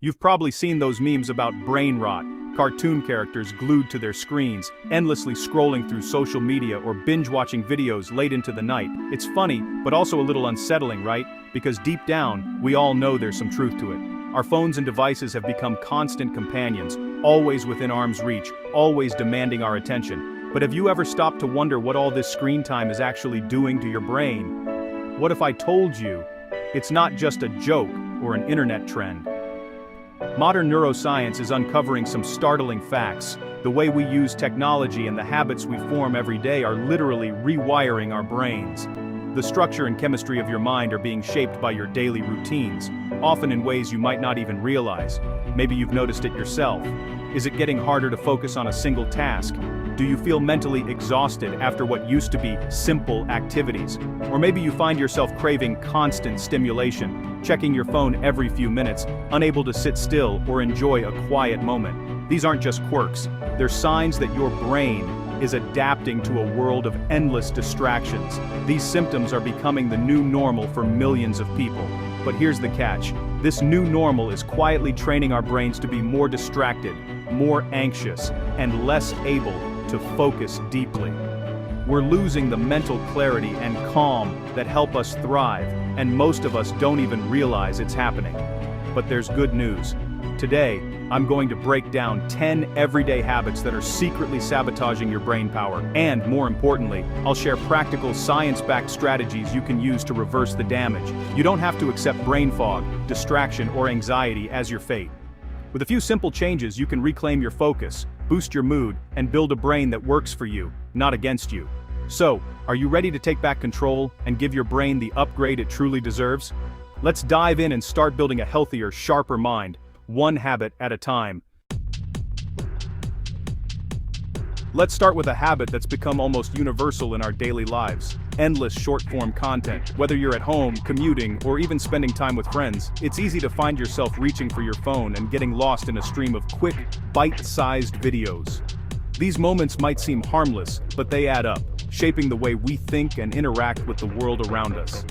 You've probably seen those memes about brain rot, cartoon characters glued to their screens, endlessly scrolling through social media or binge-watching videos late into the night. It's funny, but also a little unsettling, right? Because deep down, we all know there's some truth to it. Our phones and devices have become constant companions, always within arm's reach, always demanding our attention. But have you ever stopped to wonder what all this screen time is actually doing to your brain? What if I told you it's not just a joke or an internet trend? Modern neuroscience is uncovering some startling facts. The way we use technology and the habits we form every day are literally rewiring our brains. The structure and chemistry of your mind are being shaped by your daily routines, often in ways you might not even realize. Maybe you've noticed it yourself. Is it getting harder to focus on a single task? Do you feel mentally exhausted after what used to be simple activities? Or maybe you find yourself craving constant stimulation, checking your phone every few minutes, unable to sit still or enjoy a quiet moment. These aren't just quirks, they're signs that your brain is adapting to a world of endless distractions. These symptoms are becoming the new normal for millions of people. But here's the catch. This new normal is quietly training our brains to be more distracted, more anxious, and less able to focus deeply. We're losing the mental clarity and calm that help us thrive, and most of us don't even realize it's happening. But there's good news. Today, I'm going to break down 10 everyday habits that are secretly sabotaging your brain power, and more importantly, I'll share practical science-backed strategies you can use to reverse the damage. You don't have to accept brain fog, distraction, or anxiety as your fate. With a few simple changes, you can reclaim your focus, boost your mood, and build a brain that works for you, not against you. So, are you ready to take back control and give your brain the upgrade it truly deserves? Let's dive in and start building a healthier, sharper mind, one habit at a time. Let's start with a habit that's become almost universal in our daily lives: endless short-form content. Whether you're at home, commuting, or even spending time with friends, it's easy to find yourself reaching for your phone and getting lost in a stream of quick, bite-sized videos. These moments might seem harmless, but they add up, shaping the way we think and interact with the world around us.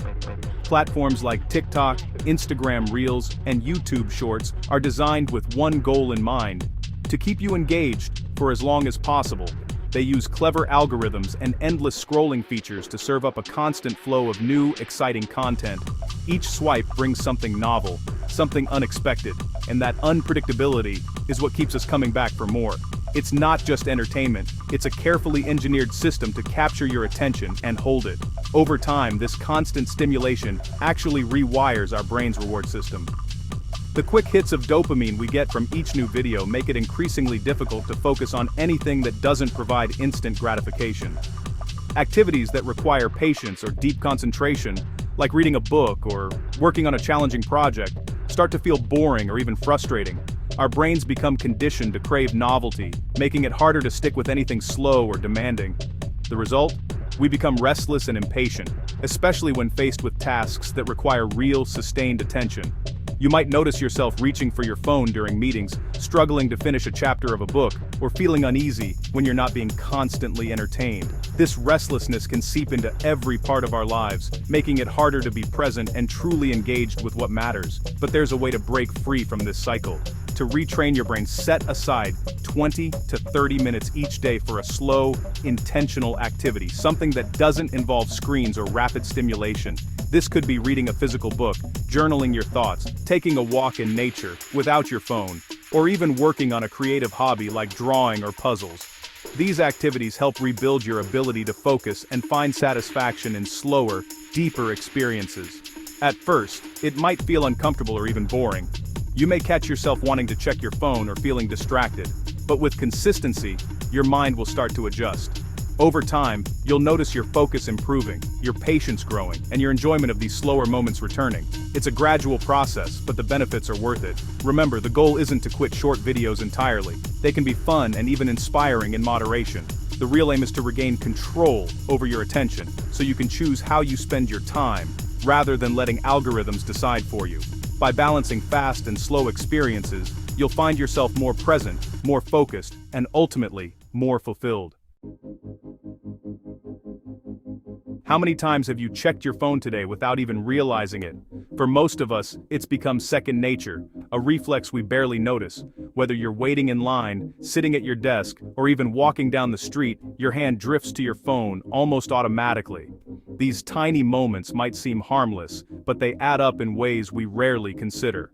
Platforms like TikTok, Instagram Reels, and YouTube Shorts are designed with one goal in mind: to keep you engaged for as long as possible. They use clever algorithms and endless scrolling features to serve up a constant flow of new, exciting content. Each swipe brings something novel, something unexpected, and that unpredictability is what keeps us coming back for more. It's not just entertainment, it's a carefully engineered system to capture your attention and hold it. Over time, this constant stimulation actually rewires our brain's reward system. The quick hits of dopamine we get from each new video make it increasingly difficult to focus on anything that doesn't provide instant gratification. Activities that require patience or deep concentration, like reading a book or working on a challenging project, start to feel boring or even frustrating. Our brains become conditioned to crave novelty, making it harder to stick with anything slow or demanding. The result? We become restless and impatient, especially when faced with tasks that require real, sustained attention. You might notice yourself reaching for your phone during meetings, struggling to finish a chapter of a book, or feeling uneasy when you're not being constantly entertained. This restlessness can seep into every part of our lives, making it harder to be present and truly engaged with what matters. But there's a way to break free from this cycle. To retrain your brain, set aside 20 to 30 minutes each day for a slow, intentional activity, something that doesn't involve screens or rapid stimulation. This could be reading a physical book, journaling your thoughts, taking a walk in nature without your phone, or even working on a creative hobby like drawing or puzzles. These activities help rebuild your ability to focus and find satisfaction in slower, deeper experiences. At first, it might feel uncomfortable or even boring. You may catch yourself wanting to check your phone or feeling distracted, but with consistency, your mind will start to adjust. Over time, you'll notice your focus improving, your patience growing, and your enjoyment of these slower moments returning. It's a gradual process, but the benefits are worth it. Remember, the goal isn't to quit short videos entirely. They can be fun and even inspiring in moderation. The real aim is to regain control over your attention, so you can choose how you spend your time, rather than letting algorithms decide for you. By balancing fast and slow experiences, you'll find yourself more present, more focused, and ultimately, more fulfilled. How many times have you checked your phone today without even realizing it? For most of us, it's become second nature, a reflex we barely notice. Whether you're waiting in line, sitting at your desk, or even walking down the street, your hand drifts to your phone almost automatically. These tiny moments might seem harmless, but they add up in ways we rarely consider.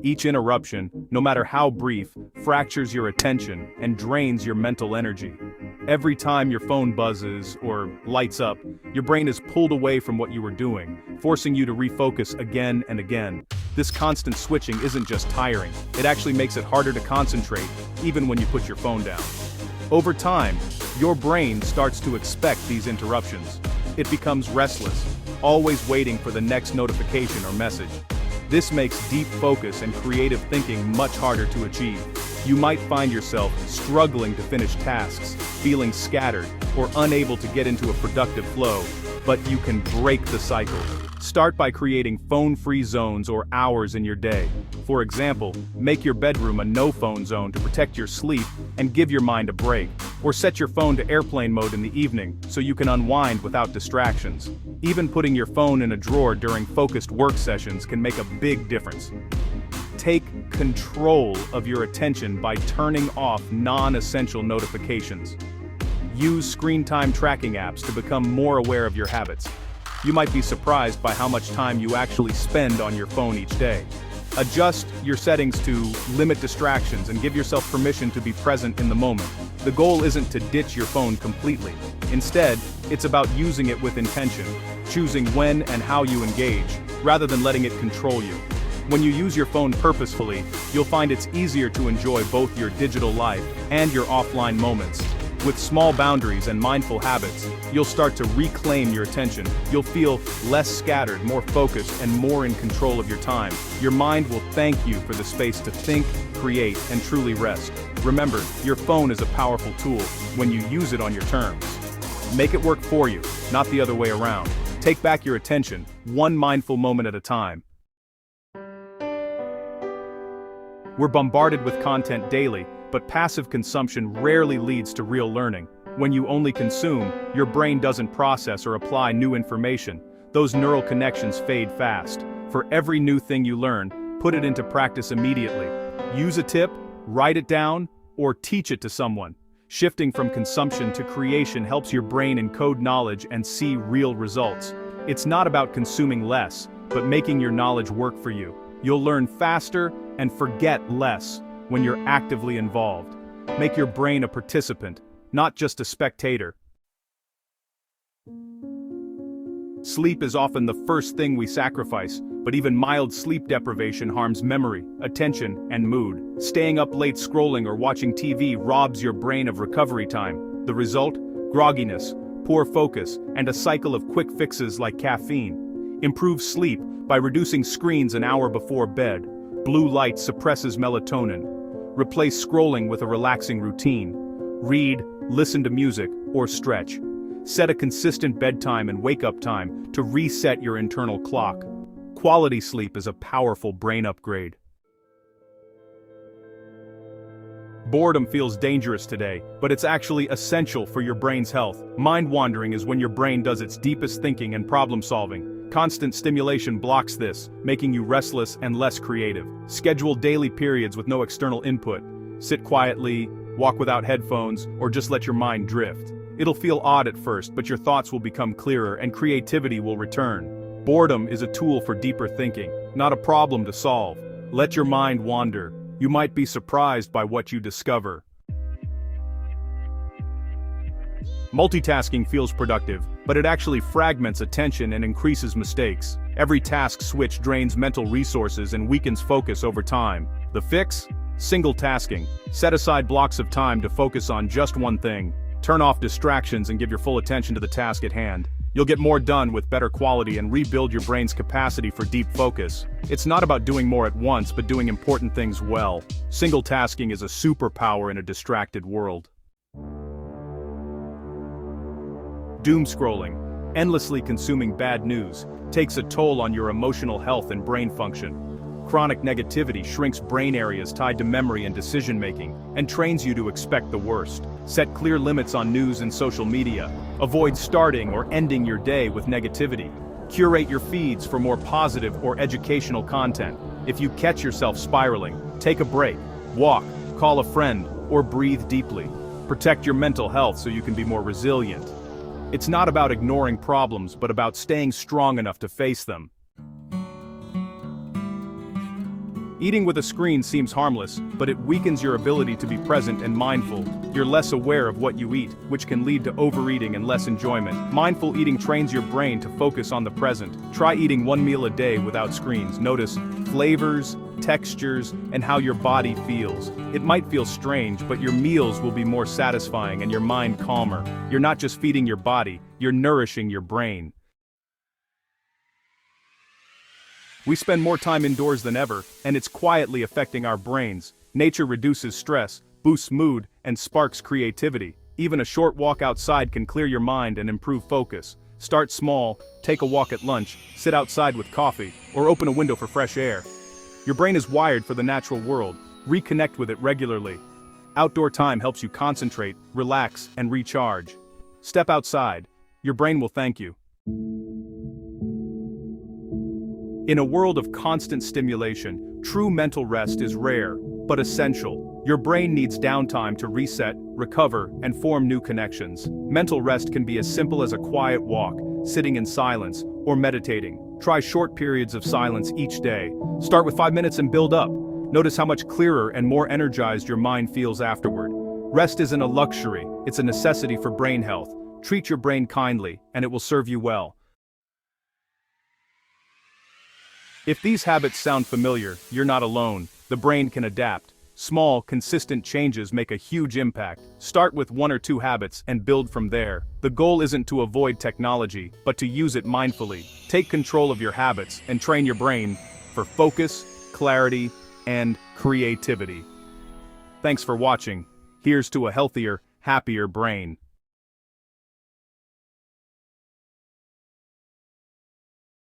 Each interruption, no matter how brief, fractures your attention and drains your mental energy. Every time your phone buzzes or lights up, your brain is pulled away from what you were doing, forcing you to refocus again and again. This constant switching isn't just tiring, it actually makes it harder to concentrate, even when you put your phone down. Over time, your brain starts to expect these interruptions. It becomes restless, always waiting for the next notification or message. This makes deep focus and creative thinking much harder to achieve. You might find yourself struggling to finish tasks, feeling scattered, or unable to get into a productive flow, but you can break the cycle. Start by creating phone-free zones or hours in your day. For example, make your bedroom a no-phone zone to protect your sleep and give your mind a break. Or set your phone to airplane mode in the evening so you can unwind without distractions. Even putting your phone in a drawer during focused work sessions can make a big difference. Take control of your attention by turning off non-essential notifications. Use screen time tracking apps to become more aware of your habits. You might be surprised by how much time you actually spend on your phone each day. Adjust your settings to limit distractions and give yourself permission to be present in the moment. The goal isn't to ditch your phone completely. Instead, it's about using it with intention, choosing when and how you engage, rather than letting it control you. When you use your phone purposefully, you'll find it's easier to enjoy both your digital life and your offline moments. With small boundaries and mindful habits, you'll start to reclaim your attention. You'll feel less scattered, more focused, and more in control of your time. Your mind will thank you for the space to think, create, and truly rest. Remember, your phone is a powerful tool when you use it on your terms. Make it work for you, not the other way around. Take back your attention, one mindful moment at a time. We're bombarded with content daily, but passive consumption rarely leads to real learning. When you only consume, your brain doesn't process or apply new information. Those neural connections fade fast. For every new thing you learn, put it into practice immediately. Use a tip, write it down, or teach it to someone. Shifting from consumption to creation helps your brain encode knowledge and see real results. It's not about consuming less, but making your knowledge work for you. You'll learn faster and forget less when you're actively involved. Make your brain a participant, not just a spectator. Sleep is often the first thing we sacrifice, but even mild sleep deprivation harms memory, attention, and mood. Staying up late scrolling or watching TV robs your brain of recovery time. The result? Grogginess, poor focus, and a cycle of quick fixes like caffeine. Improve sleep by reducing screens an hour before bed. Blue light suppresses melatonin. Replace scrolling with a relaxing routine. Read, listen to music, or stretch. Set a consistent bedtime and wake-up time to reset your internal clock. Quality sleep is a powerful brain upgrade. Boredom feels dangerous today, but it's actually essential for your brain's health. Mind wandering is when your brain does its deepest thinking and problem solving. Constant stimulation blocks this, making you restless and less creative. Schedule daily periods with no external input. Sit quietly, walk without headphones, or just let your mind drift. It'll feel odd at first, but your thoughts will become clearer and creativity will return. Boredom is a tool for deeper thinking, not a problem to solve. Let your mind wander. You might be surprised by what you discover. Multitasking feels productive, but it actually fragments attention and increases mistakes. Every task switch drains mental resources and weakens focus over time. The fix? Single tasking. Set aside blocks of time to focus on just one thing. Turn off distractions and give your full attention to the task at hand. You'll get more done with better quality and rebuild your brain's capacity for deep focus. It's not about doing more at once, but doing important things well. Single tasking is a superpower in a distracted world. Doom scrolling, endlessly consuming bad news, takes a toll on your emotional health and brain function. Chronic negativity shrinks brain areas tied to memory and decision-making, and trains you to expect the worst. Set clear limits on news and social media. Avoid starting or ending your day with negativity. Curate your feeds for more positive or educational content. If you catch yourself spiraling, take a break, walk, call a friend, or breathe deeply. Protect your mental health so you can be more resilient. It's not about ignoring problems, but about staying strong enough to face them. Eating with a screen seems harmless, but it weakens your ability to be present and mindful. You're less aware of what you eat, which can lead to overeating and less enjoyment. Mindful eating trains your brain to focus on the present. Try eating one meal a day without screens. Notice flavors, textures, and how your body feels. It might feel strange, but your meals will be more satisfying and your mind calmer. You're not just feeding your body, you're nourishing your brain. We spend more time indoors than ever, and it's quietly affecting our brains. Nature reduces stress, boosts mood, and sparks creativity. Even a short walk outside can clear your mind and improve focus. Start small, take a walk at lunch, sit outside with coffee, or open a window for fresh air. Your brain is wired for the natural world. Reconnect with it regularly. Outdoor time helps you concentrate, relax, and recharge. Step outside. Your brain will thank you. In a world of constant stimulation, true mental rest is rare, but essential. Your brain needs downtime to reset, recover, and form new connections. Mental rest can be as simple as a quiet walk, sitting in silence, or meditating. Try short periods of silence each day. Start with 5 minutes and build up. Notice how much clearer and more energized your mind feels afterward. Rest isn't a luxury, it's a necessity for brain health. Treat your brain kindly, and it will serve you well. If these habits sound familiar, you're not alone. The brain can adapt. Small, consistent changes make a huge impact. Start with 1 or 2 habits and build from there. The goal isn't to avoid technology, but to use it mindfully. Take control of your habits and train your brain for focus, clarity, and creativity. Thanks for watching. Here's to a healthier, happier brain.